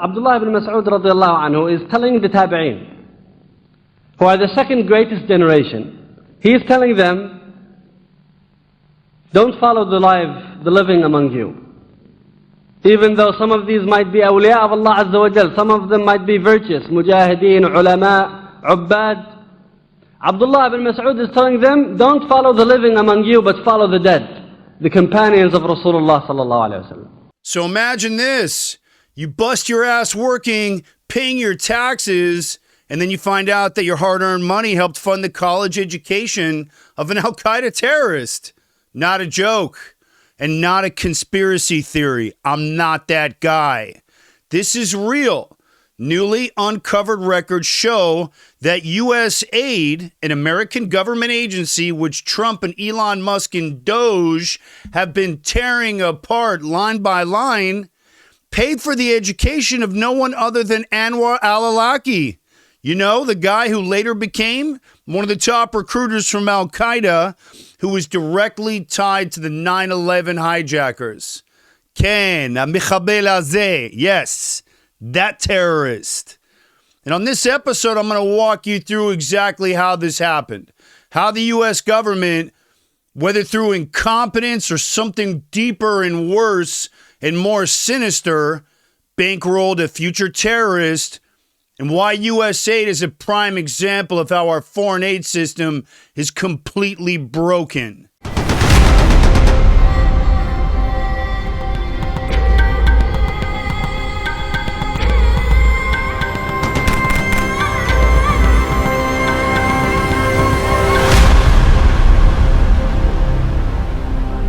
Abdullah ibn Mas'ud radiallahu anhu is telling the tabi'een, who are the second greatest generation, he is telling them, don't follow the living among you. Even though some of these might be awliya of Allah Azza wa Jal, some of them might be virtuous, mujahideen, ulama, ubbad. Abdullah ibn Mas'ud is telling them, don't follow the living among you, but follow the dead, the companions of Rasulullah sallallahu alayhi wa sallam. So imagine this. You bust your ass working, paying your taxes, and then you find out that your hard-earned money helped fund the college education of an al-Qaeda terrorist. Not a joke, and not a conspiracy theory. I'm not that guy. This is real. Newly uncovered records show that USAID, an American government agency which Trump and Elon Musk and Doge have been tearing apart line by line, paid for the education of no one other than Anwar al-Awlaki. You know, the guy who later became one of the top recruiters from al-Qaeda, who was directly tied to the 9/11 hijackers. Ken, המחבל הזה, yes, that terrorist. And on this episode, I'm going to walk you through exactly how this happened. How the U.S. government, whether through incompetence or something deeper and worse and more sinister, bankrolled a future terrorist, and why USAID is a prime example of how our foreign aid system is completely broken.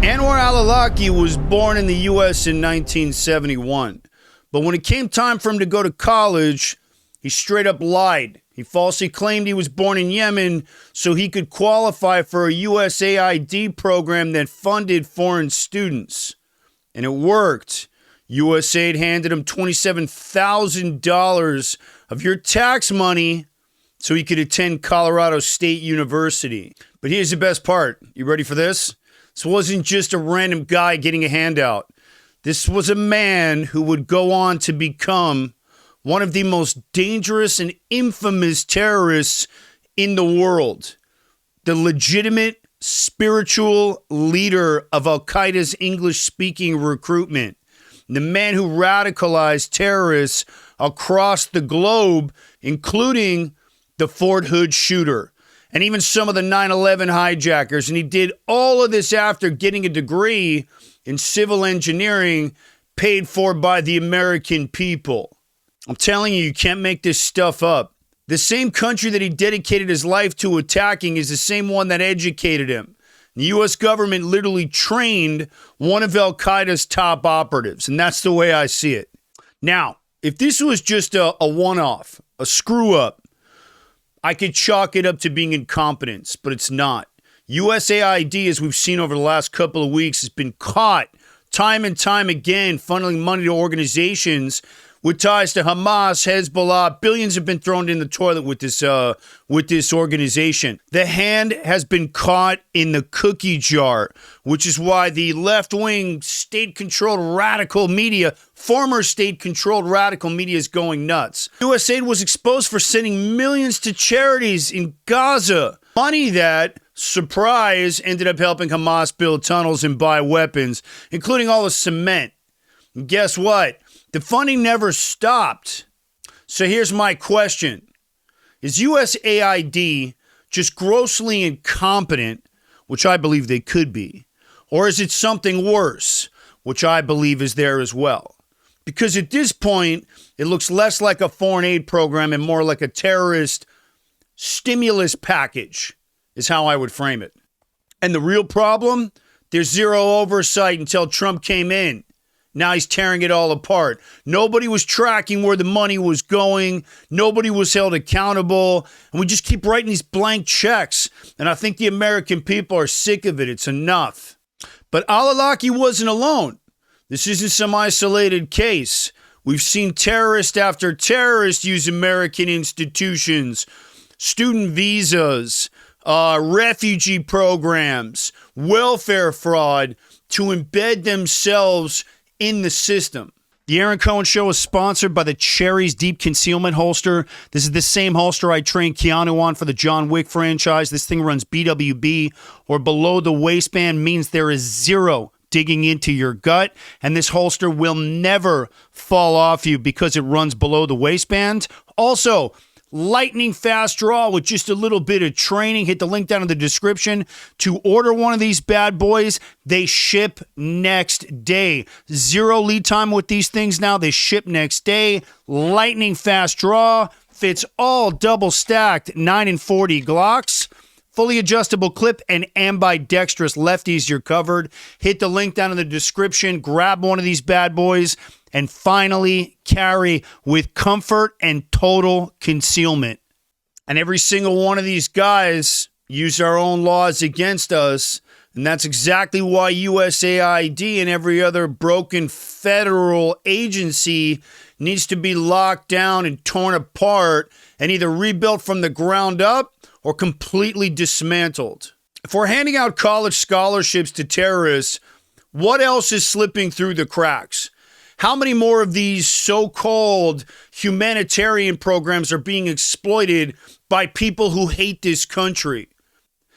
Anwar al-Awlaki was born in the U.S. in 1971. But when it came time for him to go to college, he straight up lied. He falsely claimed he was born in Yemen so he could qualify for a USAID program that funded foreign students. And it worked. USAID handed him $27,000 of your tax money so he could attend Colorado State University. But here's the best part. You ready for this? This wasn't just a random guy getting a handout. This was a man who would go on to become one of the most dangerous and infamous terrorists in the world. The legitimate spiritual leader of al-Qaeda's English-speaking recruitment. The man who radicalized terrorists across the globe, including the Fort Hood shooter and even some of the 9/11 hijackers. And he did all of this after getting a degree in civil engineering paid for by the American people. I'm telling you, you can't make this stuff up. The same country that he dedicated his life to attacking is the same one that educated him. The U.S. government literally trained one of al-Qaeda's top operatives, and that's the way I see it. Now, if this was just a one-off, a screw-up, I could chalk it up to being incompetence, but it's not. USAID, as we've seen over the last couple of weeks, has been caught time and time again funneling money to organizations with ties to Hamas, Hezbollah. Billions have been thrown in the toilet with this organization. The hand has been caught in the cookie jar, which is why the left-wing, state-controlled radical media, former state-controlled radical media is going nuts. USAID was exposed for sending millions to charities in Gaza. Money that, surprise, ended up helping Hamas build tunnels and buy weapons, including all the cement. And guess what? The funding never stopped. So here's my question. Is USAID just grossly incompetent, which I believe they could be, or is it something worse, which I believe is there as well? Because at this point, it looks less like a foreign aid program and more like a terrorist stimulus package is how I would frame it. And the real problem? There's zero oversight until Trump came in. Now he's tearing it all apart. Nobody was tracking where the money was going. Nobody was held accountable. And we just keep writing these blank checks. And I think the American people are sick of it. It's enough. But al-Awlaki wasn't alone. This isn't some isolated case. We've seen terrorist after terrorist use American institutions, student visas, refugee programs, welfare fraud to embed themselves in the system. The Aaron Cohen Show is sponsored by the Cherries Deep Concealment holster. This is the same holster I trained Keanu on for the John Wick franchise. This thing runs BWB, or below the waistband, means there is zero digging into your gut, and this holster will never fall off you because it runs below the waistband. Also, lightning fast draw with just a little bit of training. Hit the link down in the description to order one of these bad boys. They ship next day. Zero lead time with these things now. They ship next day. Lightning fast draw. Fits all double stacked 9 and 40 Glocks. Fully adjustable clip and ambidextrous lefties, you're covered. Hit the link down in the description. Grab one of these bad boys. And finally, carry with comfort and total concealment. And every single one of these guys use our own laws against us. And that's exactly why USAID and every other broken federal agency needs to be locked down and torn apart and either rebuilt from the ground up or completely dismantled. If we're handing out college scholarships to terrorists, what else is slipping through the cracks? How many more of these so-called humanitarian programs are being exploited by people who hate this country?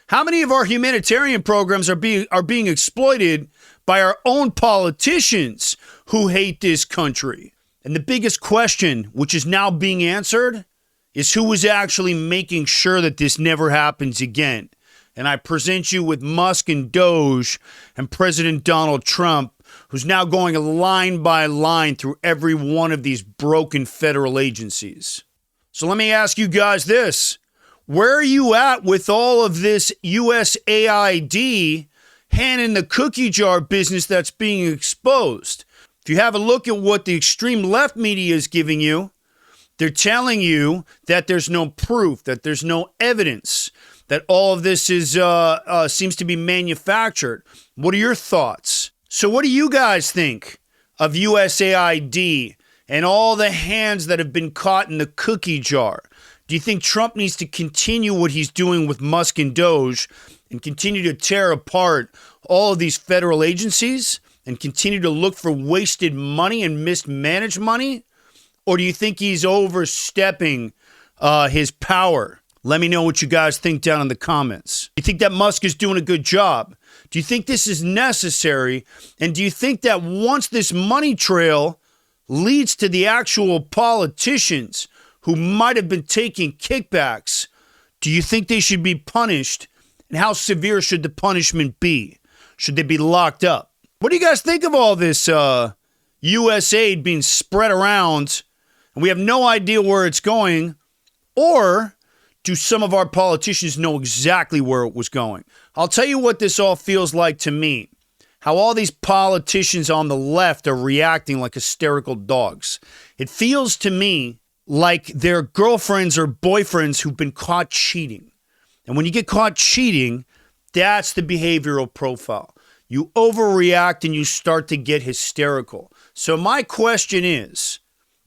How many of our humanitarian programs are being exploited by our own politicians who hate this country? And the biggest question, which is now being answered, is who is actually making sure that this never happens again? And I present you with Musk and Doge and President Donald Trump, who's now going line by line through every one of these broken federal agencies. So let me ask you guys this. Where are you at with all of this USAID hand in the cookie jar business that's being exposed? If you have a look at what the extreme left media is giving you, they're telling you that there's no proof, that there's no evidence, that all of this is seems to be manufactured. What are your thoughts? So what do you guys think of USAID and all the hands that have been caught in the cookie jar? Do you think Trump needs to continue what he's doing with Musk and Doge and continue to tear apart all of these federal agencies and continue to look for wasted money and mismanaged money? Or do you think he's overstepping his power? Let me know what you guys think down in the comments. Do you think that Musk is doing a good job? Do you think this is necessary? And do you think that once this money trail leads to the actual politicians who might have been taking kickbacks, do you think they should be punished? And how severe should the punishment be? Should they be locked up? What do you guys think of all this USAID being spread around and we have no idea where it's going? Or do some of our politicians know exactly where it was going? I'll tell you what this all feels like to me. How all these politicians on the left are reacting like hysterical dogs. It feels to me like their girlfriends or boyfriends who've been caught cheating. And when you get caught cheating, that's the behavioral profile. You overreact and you start to get hysterical. So my question is,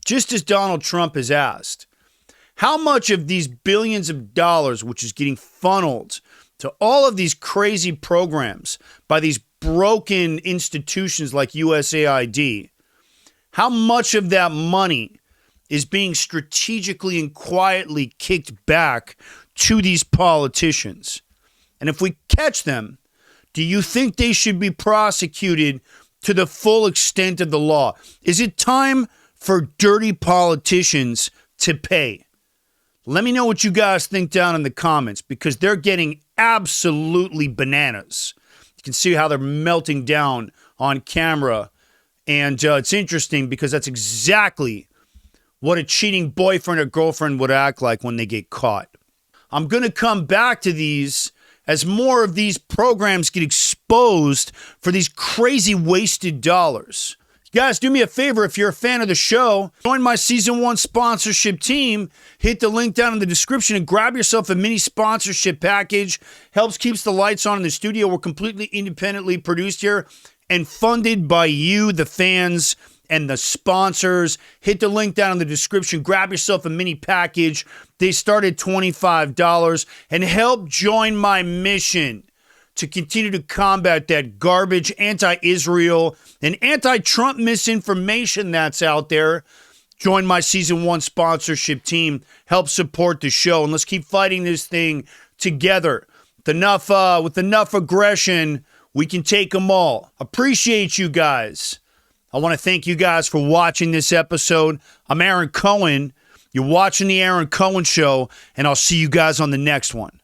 just as Donald Trump has asked, how much of these billions of dollars, which is getting funneled to all of these crazy programs by these broken institutions like USAID, how much of that money is being strategically and quietly kicked back to these politicians? And if we catch them, do you think they should be prosecuted to the full extent of the law? Is it time for dirty politicians to pay? Let me know what you guys think down in the comments, because they're getting absolutely bananas. You can see how they're melting down on camera. And it's interesting because that's exactly what a cheating boyfriend or girlfriend would act like when they get caught. I'm going to come back to these as more of these programs get exposed for these crazy wasted dollars. You guys, do me a favor, if you're a fan of the show, join my Season 1 sponsorship team. Hit the link down in the description and grab yourself a mini sponsorship package. Helps keeps the lights on in the studio. We're completely independently produced here and funded by you, the fans, and the sponsors. Hit the link down in the description. Grab yourself a mini package. They start at $25 and help join my mission to continue to combat that garbage anti-Israel and anti-Trump misinformation that's out there. Join my season 1 sponsorship team. Help support the show. And let's keep fighting this thing together. With enough aggression, we can take them all. Appreciate you guys. I want to thank you guys for watching this episode. I'm Aaron Cohen. You're watching The Aaron Cohen Show, and I'll see you guys on the next one.